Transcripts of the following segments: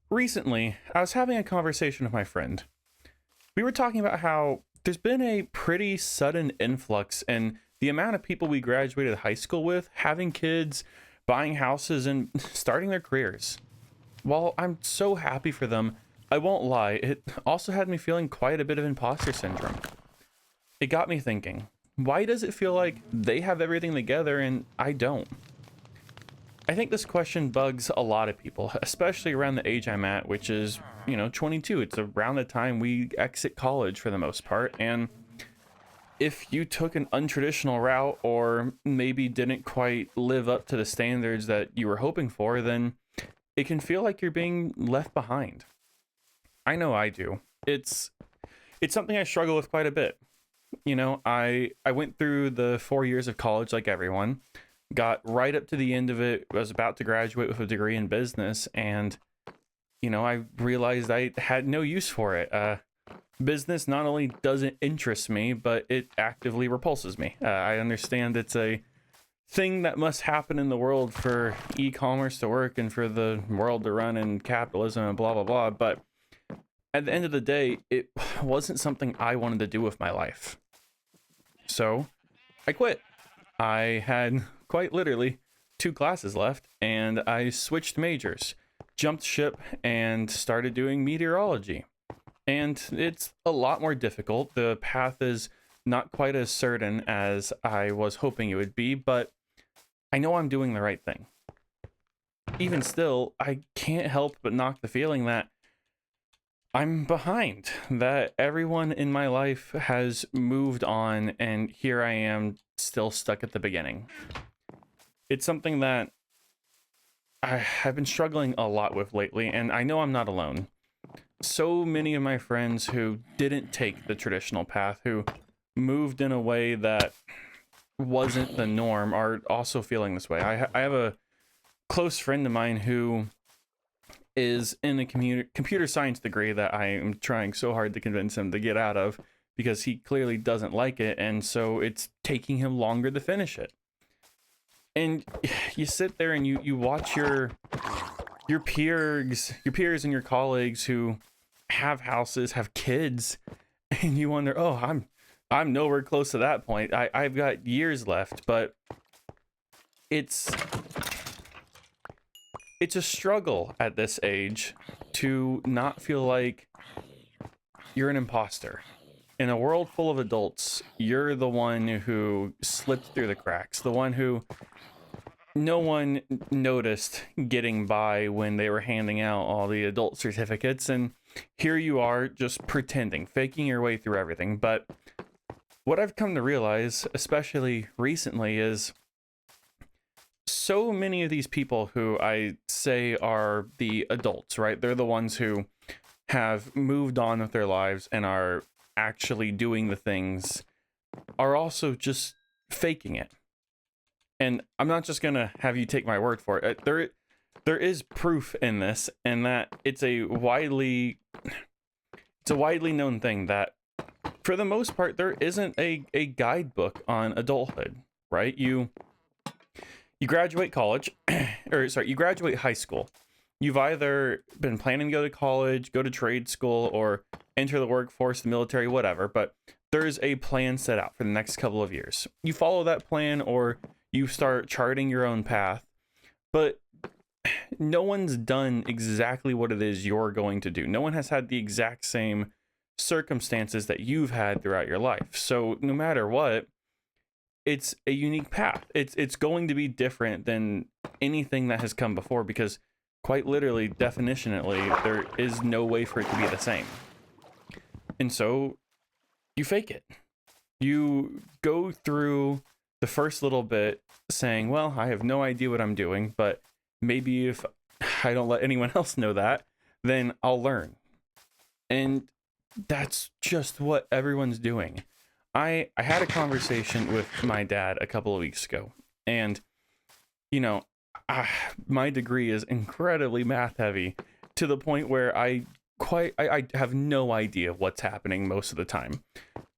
Recently, I was having a conversation with my friend. We were talking about how there's been a pretty sudden influx in the amount of people we graduated high school with having kids, buying houses, and starting their careers. While I'm so happy for them, I won't lie, it also had me feeling quite a bit of imposter syndrome. It got me thinking, why does it feel like they have everything together and I don't? I think this question bugs a lot of people, especially around the age I'm at, which is, 22. It's around the time we exit college for the most part. And if you took an untraditional route or maybe didn't quite live up to the standards that you were hoping for, then it can feel like you're being left behind. I know I do. It's something I struggle with quite a bit. I went through the 4 years of college like everyone, got right up to the end of it, was about to graduate with a degree in business, and I realized I had no use for it. Business not only doesn't interest me, but it actively repulses me. I understand it's a thing that must happen in the world for e-commerce to work and for the world to run in capitalism and blah blah blah, but at the end of the day, it wasn't something I wanted to do with my life. So I quit. I had quite literally two classes left, and I switched majors, jumped ship, and started doing meteorology. And it's a lot more difficult. The path is not quite as certain as I was hoping it would be, but I know I'm doing the right thing. Even still, I can't help but knock the feeling that I'm behind, that everyone in my life has moved on, and here I am still stuck at the beginning. It's something that have been struggling a lot with lately, and I know I'm not alone. So many of my friends who didn't take the traditional path, who moved in a way that wasn't the norm, are also feeling this way. I have a close friend of mine who is in a computer science degree that I am trying so hard to convince him to get out of because he clearly doesn't like it, and so it's taking him longer to finish it. And you sit there and you watch your peers and your colleagues who have houses, have kids, and you wonder, oh, I'm nowhere close to that point. I've got years left, but it's it's a struggle at this age to not feel like you're an imposter. In a world full of adults, you're the one who slipped through the cracks, the one who no one noticed getting by when they were handing out all the adult certificates, and here you are just pretending, faking your way through everything. But what I've come to realize, especially recently, is so many of these people who I say are the adults, right? They're the ones who have moved on with their lives and are actually doing the things, are also just faking it. And I'm not just gonna have you take my word for it. There is proof in this, and that it's a widely known thing that for the most part there isn't a guidebook on adulthood, right? You graduate college, or sorry, you graduate high school. You've either been planning to go to college, go to trade school, or enter the workforce, the military, whatever, but there's a plan set out for the next couple of years. You follow that plan, or you start charting your own path, but no one's done exactly what it is you're going to do. No one has had the exact same circumstances that you've had throughout your life. So no matter what, it's a unique path. It's going to be different than anything that has come before, because quite literally, definitionally, there is no way for it to be the same. And so you fake it. You go through the first little bit saying, well, I have no idea what I'm doing, but maybe if I don't let anyone else know that, then I'll learn. And that's just what everyone's doing. I had a conversation with my dad a couple of weeks ago, and you know, my degree is incredibly math heavy to the point where I have no idea what's happening most of the time.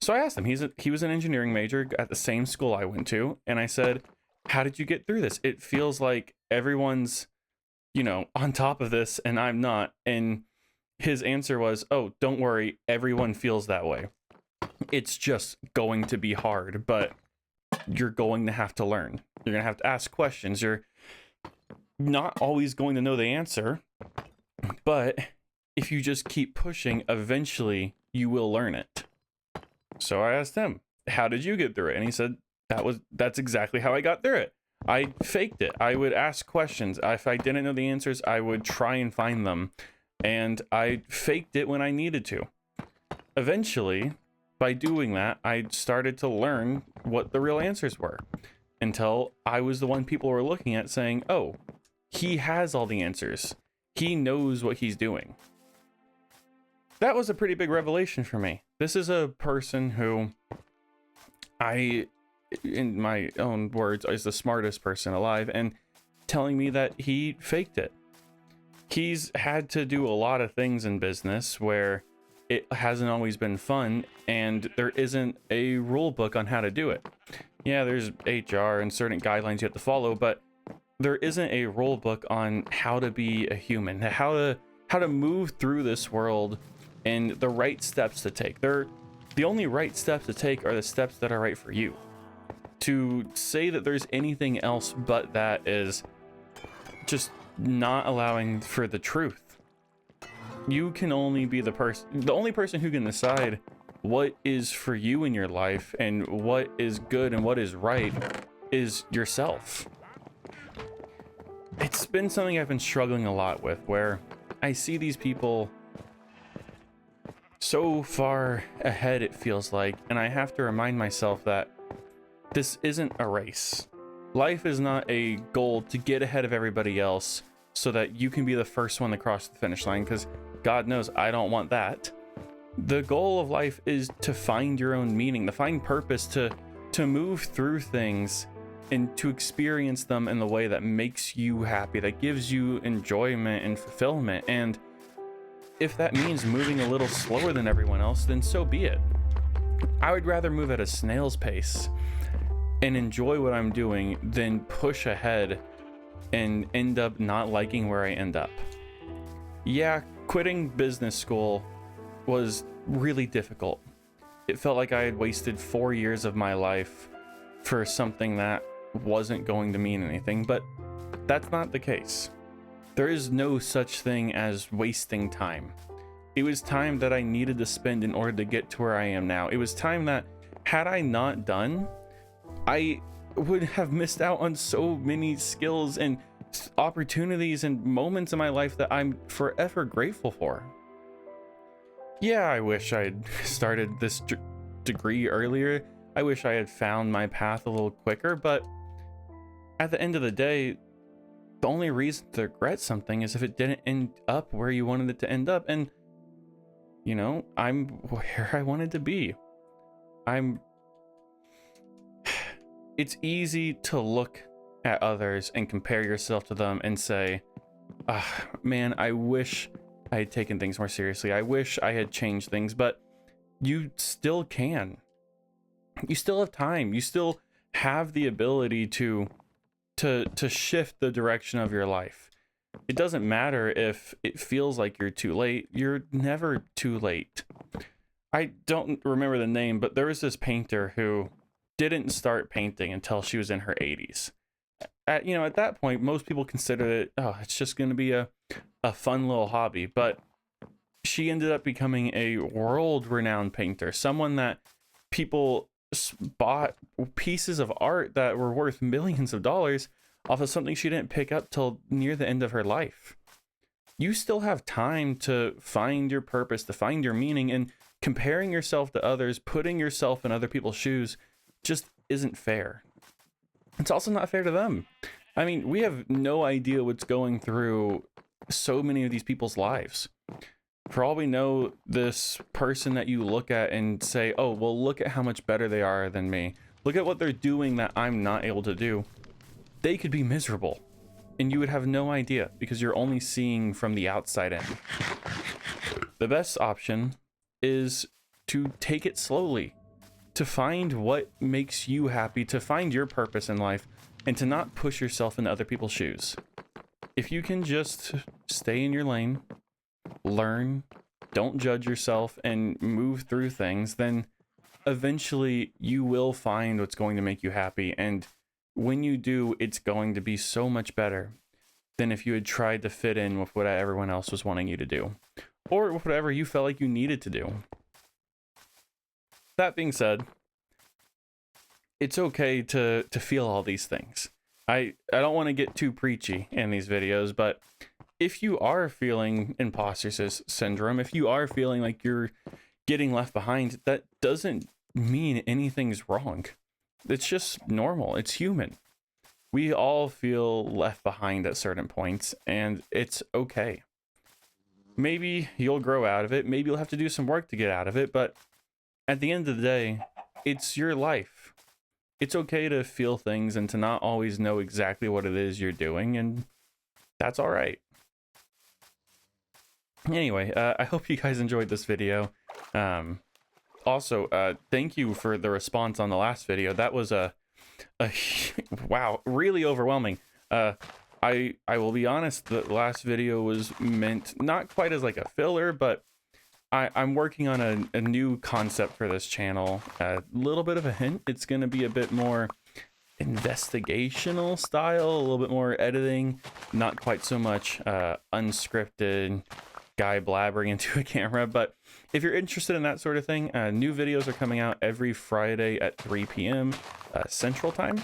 So I asked him. He was an engineering major at the same school I went to, and I said, "How did you get through this? It feels like everyone's on top of this and I'm not. And his answer was, oh, don't worry, everyone feels that way. It's just going to be hard, but you're going to have to learn. You're going to have to ask questions. You're not always going to know the answer, but if you just keep pushing, eventually you will learn it. So I asked him, how did you get through it? And he said, that's exactly how I got through it. I faked it. I would ask questions. If I didn't know the answers, I would try and find them. And I faked it when I needed to. Eventually, by doing that, I started to learn what the real answers were, until I was the one people were looking at saying, oh, he has all the answers. He knows what he's doing. That was a pretty big revelation for me. This is a person who in my own words, is the smartest person alive, and telling me that he faked it. He's had to do a lot of things in business where it hasn't always been fun, and there isn't a rule book on how to do it. Yeah, there's HR and certain guidelines you have to follow, but there isn't a rule book on how to be a human, how to move through this world, and the right steps to take. The only right steps to take are the steps that are right for you. To say that there's anything else but that is just not allowing for the truth. You can only be the only person who can decide what is for you in your life and what is good and what is right is yourself. It's been something I've been struggling a lot with, where I see these people so far ahead, it feels like, and I have to remind myself that this isn't a race. Life is not a goal to get ahead of everybody else so that you can be the first one to cross the finish line, because God knows I don't want that. The goal of life is to find your own meaning, to find purpose, to move through things and to experience them in the way that makes you happy, that gives you enjoyment and fulfillment. And if that means moving a little slower than everyone else, then so be it. I would rather move at a snail's pace and enjoy what I'm doing than push ahead and end up not liking where I end up. Yeah, quitting business school was really difficult. It felt like I had wasted 4 years of my life for something that wasn't going to mean anything, but that's not the case. There is no such thing as wasting time. It was time that I needed to spend in order to get to where I am now. It was time that, had I not done, I would have missed out on so many skills and opportunities and moments in my life that I'm forever grateful for. Yeah, I wish I'd started this degree earlier. I wish I had found my path a little quicker, but at the end of the day, the only reason to regret something is if it didn't end up where you wanted it to end up. And, I'm where I wanted to be. It's easy to look at others and compare yourself to them and say, man, I wish I had taken things more seriously. I wish I had changed things, but you still can. You still have time. You still have the ability to shift the direction of your life. It doesn't matter if it feels like you're too late. You're never too late. I don't remember the name, but there was this painter who didn't start painting until she was in her 80s. At that point, most people considered it, it's just going to be a fun little hobby. But she ended up becoming a world-renowned painter, someone that people bought pieces of art that were worth millions of dollars off of something she didn't pick up till near the end of her life. You still have time to find your purpose, to find your meaning, and comparing yourself to others, putting yourself in other people's shoes just isn't fair. It's also not fair to them. I mean, we have no idea what's going through so many of these people's lives. For all we know, this person that you look at and say, oh, well, look at how much better they are than me. Look at what they're doing that I'm not able to do. They could be miserable, and you would have no idea because you're only seeing from the outside in. The best option is to take it slowly, to find what makes you happy, to find your purpose in life, and to not push yourself into other people's shoes. if you can just stay in your lane, learn, don't judge yourself, and move through things, then eventually you will find what's going to make you happy. And when you do, it's going to be so much better than if you had tried to fit in with what everyone else was wanting you to do, or whatever you felt like you needed to do. That being said, it's okay to feel all these things. I don't want to get too preachy in these videos, but if you are feeling imposter syndrome, if you are feeling like you're getting left behind, that doesn't mean anything's wrong. It's just normal. It's human. We all feel left behind at certain points, and it's okay. Maybe you'll grow out of it. Maybe you'll have to do some work to get out of it, but at the end of the day, it's your life. It's okay to feel things and to not always know exactly what it is you're doing, and that's all right. Anyway, I hope you guys enjoyed this video. Also, thank you for the response on the last video. That was a wow, really overwhelming. I will be honest, the last video was meant not quite as like a filler, but I'm working on a new concept for this channel. A little bit of a hint, it's going to be a bit more investigational style, a little bit more editing, not quite so much unscripted guy blabbering into a camera. But if you're interested in that sort of thing, new videos are coming out every Friday at 3 p.m. Central Time.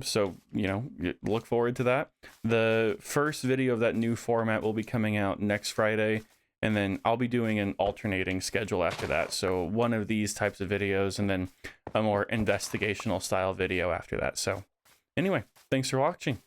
So, you know, look forward to that. The first video of that new format will be coming out next Friday, and then I'll be doing an alternating schedule after that. So one of these types of videos and then a more investigational style video after that. So anyway, thanks for watching.